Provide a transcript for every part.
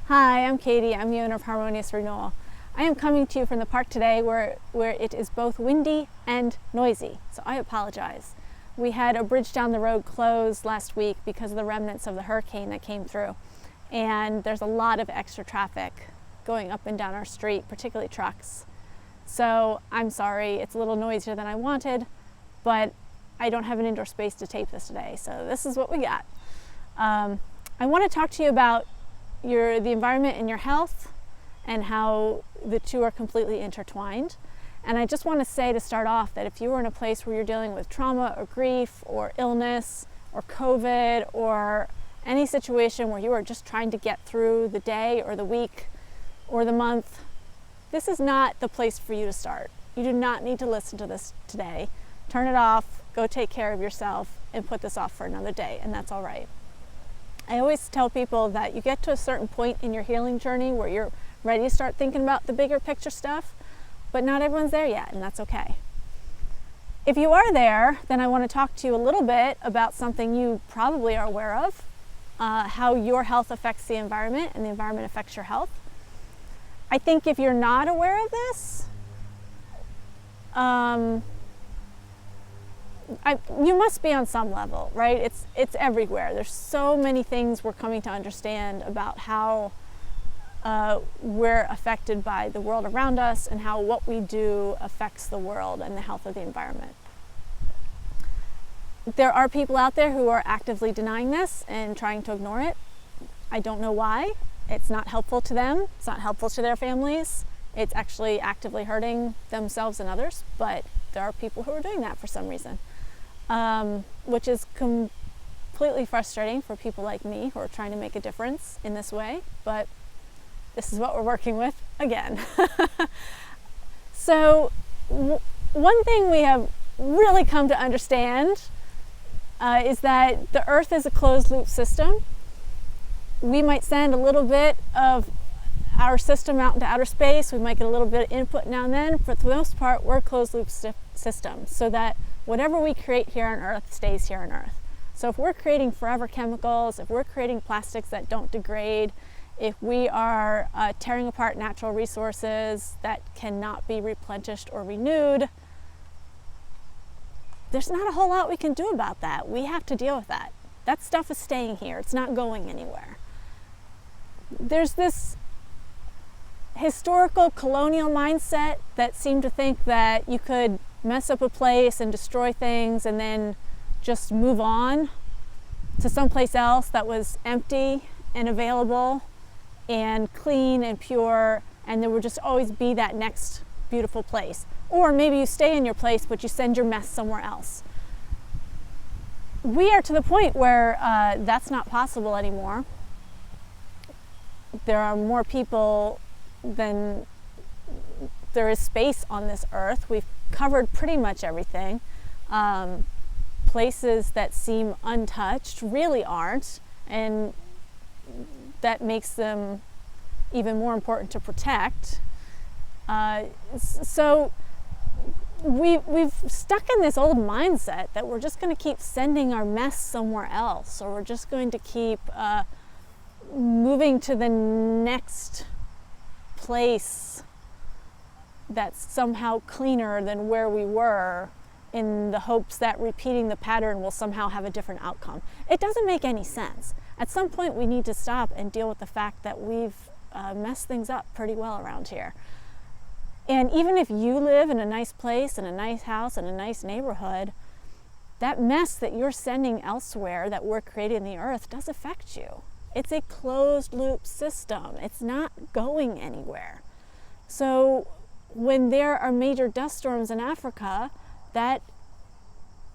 Hi, I'm Katie. I'm the owner of Harmonious Renewal. I am coming to you from the park today where it is both windy and noisy, so I apologize. We had a bridge down the road closed last week because of the remnants of the hurricane that came through, and there's a lot of extra traffic going up and down our street, particularly trucks. So I'm sorry, it's a little noisier than I wanted, but I don't have an indoor space to tape this today, so this is what we got. I want to talk to you about the environment and your health and how the two are completely intertwined. And I just want to say to start off that if you are in a place where you're dealing with trauma or grief or illness or COVID or any situation where you are just trying to get through the day or the week or the month, this is not the place for you to start. You do not need to listen to this today. Turn it off, go take care of yourself, and put this off for another day, and that's all right. I always tell people that you get to a certain point in your healing journey where you're ready to start thinking about the bigger picture stuff, but not everyone's there yet, and that's okay. If you are there, then I want to talk to you a little bit about something you probably are aware of, how your health affects the environment and the environment affects your health. I think if you're not aware of this, you must be on some level, right? It's everywhere. There's so many things we're coming to understand about how we're affected by the world around us and how what we do affects the world and the health of the environment. There are people out there who are actively denying this and trying to ignore it. I don't know why. It's not helpful to them. It's not helpful to their families. It's actually actively hurting themselves and others, but there are people who are doing that for some reason. Which is completely frustrating for people like me who are trying to make a difference in this way, but this is what we're working with again. So one thing we have really come to understand is that the Earth is a closed loop system. We might send a little bit of our system out into outer space. We might get a little bit of input now and then, but for the most part, we're a closed loop system, so that whatever we create here on Earth stays here on Earth. So if we're creating forever chemicals, if we're creating plastics that don't degrade, if we are tearing apart natural resources that cannot be replenished or renewed, there's not a whole lot we can do about that. We have to deal with that. That stuff is staying here. It's not going anywhere. There's this historical colonial mindset that seemed to think that you could mess up a place and destroy things and then just move on to someplace else that was empty and available and clean and pure, and there would just always be that next beautiful place. Or maybe you stay in your place but you send your mess somewhere else. We are to the point where that's not possible anymore. There are more people than there is space on this earth. We've covered pretty much everything. Places that seem untouched really aren't, and that makes them even more important to protect. So we've stuck in this old mindset that we're just going to keep sending our mess somewhere else, or we're just going to keep moving to the next place that's somehow cleaner than where we were, in the hopes that repeating the pattern will somehow have a different outcome. It doesn't make any sense. At some point we need to stop and deal with the fact that we've messed things up pretty well around here. And even if you live in a nice place, in a nice house, in a nice neighborhood, that mess that you're sending elsewhere that we're creating in the earth does affect you. It's a closed loop system. It's not going anywhere. So when there are major dust storms in Africa, that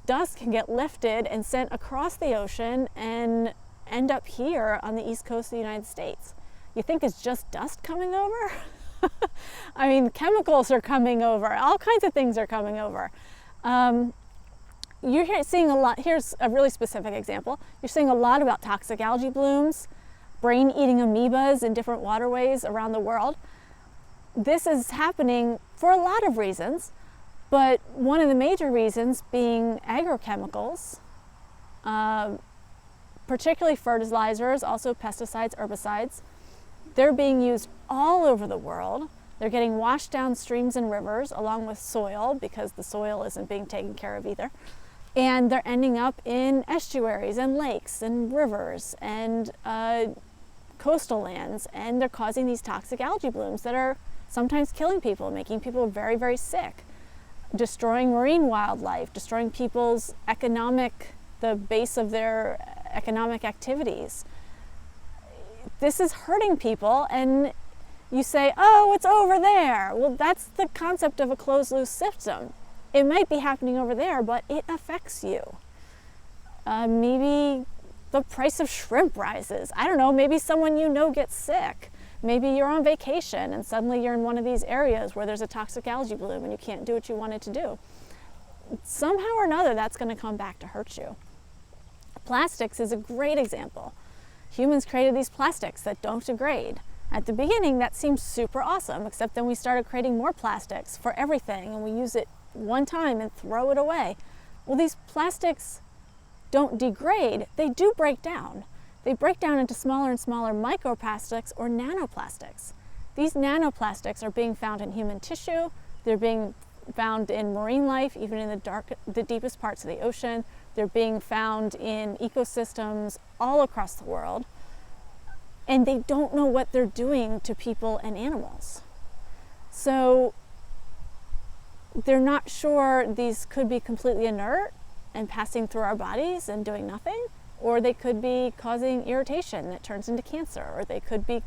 dust can get lifted and sent across the ocean and end up here on the east coast of the United States. You think it's just dust coming over? I mean, chemicals are coming over. All kinds of things are coming over. You're seeing a lot. Here's a really specific example. You're seeing a lot about toxic algae blooms, brain-eating amoebas in different waterways around the world. This is happening for a lot of reasons, but one of the major reasons being agrochemicals, particularly fertilizers, also pesticides, herbicides, They're being used all over the world. They're getting washed down streams and rivers along with soil, because the soil isn't being taken care of either. And they're ending up in estuaries and lakes and rivers and coastal lands, and they're causing these toxic algae blooms that are sometimes killing people, making people very, very sick, destroying marine wildlife, destroying people's the base of their economic activities. This is hurting people, and you say, oh, it's over there. Well, that's the concept of a closed loop system. It might be happening over there, but it affects you. Maybe the price of shrimp rises. I don't know, maybe someone you know gets sick. Maybe you're on vacation and suddenly you're in one of these areas where there's a toxic algae bloom and you can't do what you wanted to do. Somehow or another, that's going to come back to hurt you. Plastics is a great example. Humans created these plastics that don't degrade. At the beginning, that seemed super awesome, except then we started creating more plastics for everything, and we use it one time and throw it away. Well, these plastics don't degrade, they do break down. They break down into smaller and smaller microplastics or nanoplastics. These nanoplastics are being found in human tissue, they're being found in marine life, even in the deepest parts of the ocean. They're being found in ecosystems all across the world. And they don't know what they're doing to people and animals. So they're not sure these could be completely inert and passing through our bodies and doing nothing, or they could be causing irritation that turns into cancer, or they could be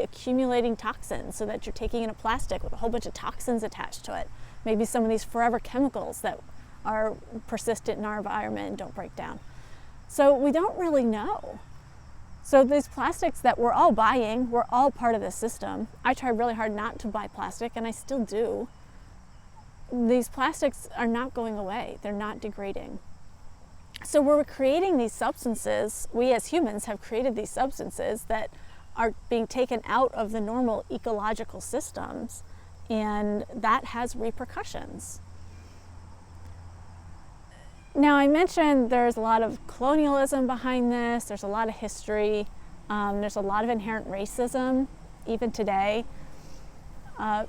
accumulating toxins so that you're taking in a plastic with a whole bunch of toxins attached to it. Maybe some of these forever chemicals that are persistent in our environment and don't break down. So we don't really know. So these plastics that we're all buying, we're all part of this system. I try really hard not to buy plastic, and I still do. These plastics are not going away. They're not degrading. So we're creating these substances, we as humans have created these substances that are being taken out of the normal ecological systems, and that has repercussions. Now, I mentioned there's a lot of colonialism behind this, there's a lot of history, there's a lot of inherent racism, even today. The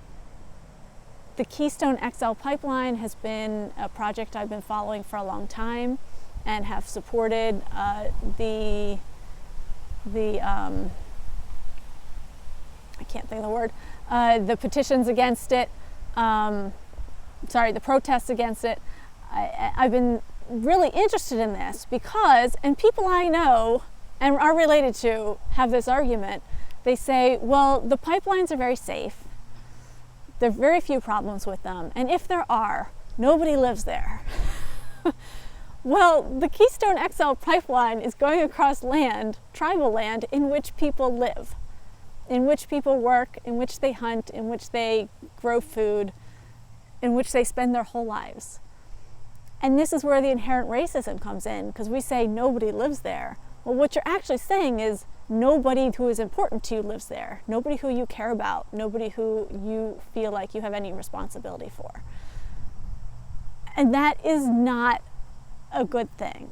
Keystone XL pipeline has been a project I've been following for a long time and have supported I can't think of the word, the petitions against it, the protests against it. I've been really interested in this because, and people I know and are related to have this argument. They say, well, the pipelines are very safe. There are very few problems with them. And if there are, nobody lives there. Well, the Keystone XL pipeline is going across land, tribal land, in which people live, in which people work, in which they hunt, in which they grow food, in which they spend their whole lives. And this is where the inherent racism comes in, because we say nobody lives there. Well, what you're actually saying is nobody who is important to you lives there. Nobody who you care about, nobody who you feel like you have any responsibility for. And that is not a good thing.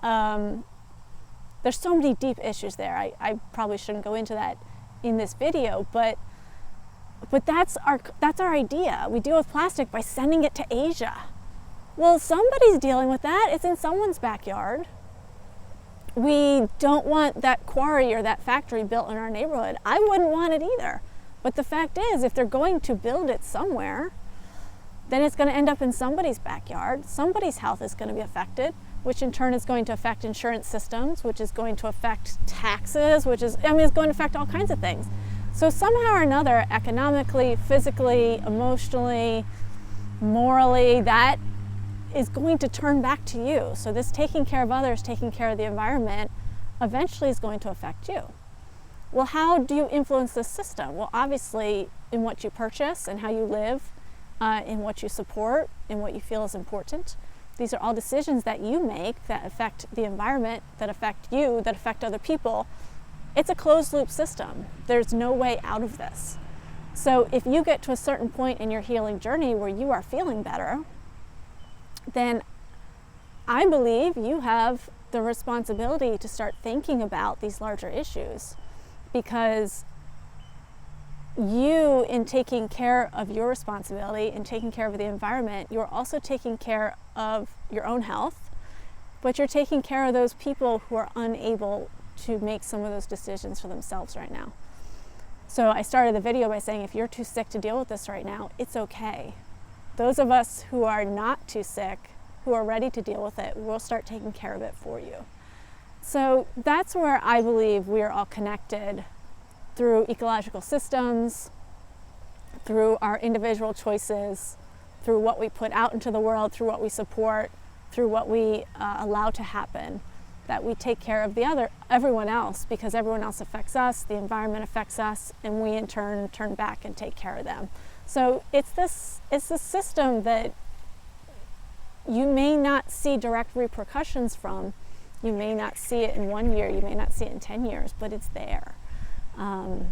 There's so many deep issues there. I probably shouldn't go into that in this video, but that's our idea. We deal with plastic by sending it to Asia. Well, somebody's dealing with that. It's in someone's backyard. We don't want that quarry or that factory built in our neighborhood. I wouldn't want it either. But the fact is, if they're going to build it somewhere, then it's going to end up in somebody's backyard. Somebody's health is going to be affected, which in turn is going to affect insurance systems, which is going to affect taxes, it's going to affect all kinds of things. So somehow or another, economically, physically, emotionally, morally, that is going to turn back to you. So this taking care of others, taking care of the environment, eventually is going to affect you. Well, how do you influence this system? Well, obviously in what you purchase and how you live, in what you support, in what you feel is important. These are all decisions that you make that affect the environment, that affect you, that affect other people. It's a closed loop system. There's no way out of this. So if you get to a certain point in your healing journey where you are feeling better, then I believe you have the responsibility to start thinking about these larger issues, because you, in taking care of your responsibility and taking care of the environment, you're also taking care of your own health, but you're taking care of those people who are unable to make some of those decisions for themselves right now. So I started the video by saying, if you're too sick to deal with this right now, it's okay. Those of us who are not too sick, who are ready to deal with it, we'll start taking care of it for you. So that's where I believe we are all connected, through ecological systems, through our individual choices, through what we put out into the world, through what we support, through what we allow to happen, that we take care of everyone else, because everyone else affects us, the environment affects us, and we in turn turn back and take care of them. So it's this system that you may not see direct repercussions from. You may not see it in 1 year, you may not see it in 10 years, but it's there. And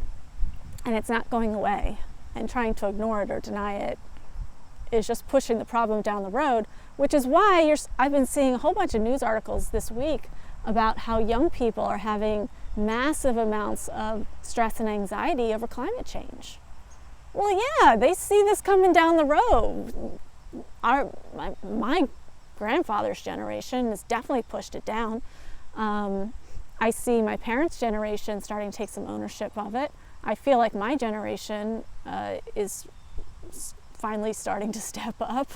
it's not going away. And trying to ignore it or deny it is just pushing the problem down the road, which is why I've been seeing a whole bunch of news articles this week about how young people are having massive amounts of stress and anxiety over climate change. Well, yeah, they see this coming down the road. My grandfather's generation has definitely pushed it down. I see my parents' generation starting to take some ownership of it. I feel like my generation is finally starting to step up.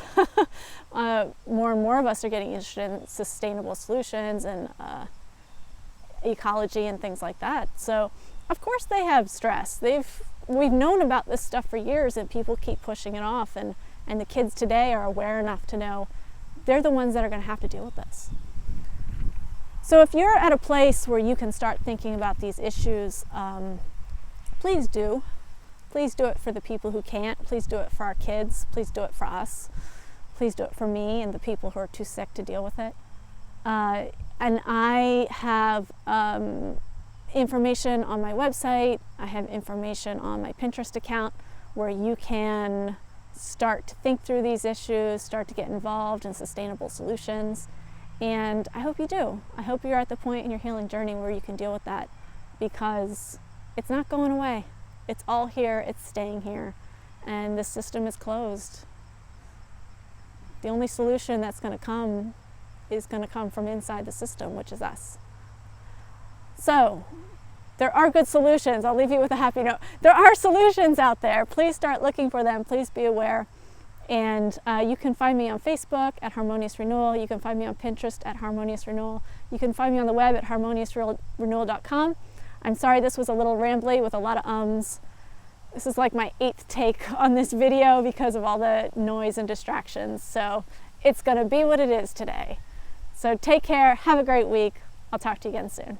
More and more of us are getting interested in sustainable solutions and ecology and things like that. So, of course they have stress. We've known about this stuff for years, and people keep pushing it off, and the kids today are aware enough to know they're the ones that are going to have to deal with this. So if you're at a place where you can start thinking about these issues, please do. Please do it for the people who can't. Please do it for our kids. Please do it for us. Please do it for me and the people who are too sick to deal with it. And I have information on my website. I have information on my Pinterest account where you can start to think through these issues, start to get involved in sustainable solutions. And I hope you do. I hope you're at the point in your healing journey where you can deal with that, because it's not going away. It's all here, it's staying here, and the system is closed. The only solution that's going to come is going to come from inside the system, which is us. So, there are good solutions. I'll leave you with a happy note. There are solutions out there. Please start looking for them. Please be aware. And you can find me on Facebook at Harmonious Renewal. You can find me on Pinterest at Harmonious Renewal. You can find me on the web at harmoniousrenewal.com. I'm sorry this was a little rambly with a lot of ums. This is like my 8th take on this video because of all the noise and distractions. So it's going to be what it is today. So take care. Have a great week. I'll talk to you again soon.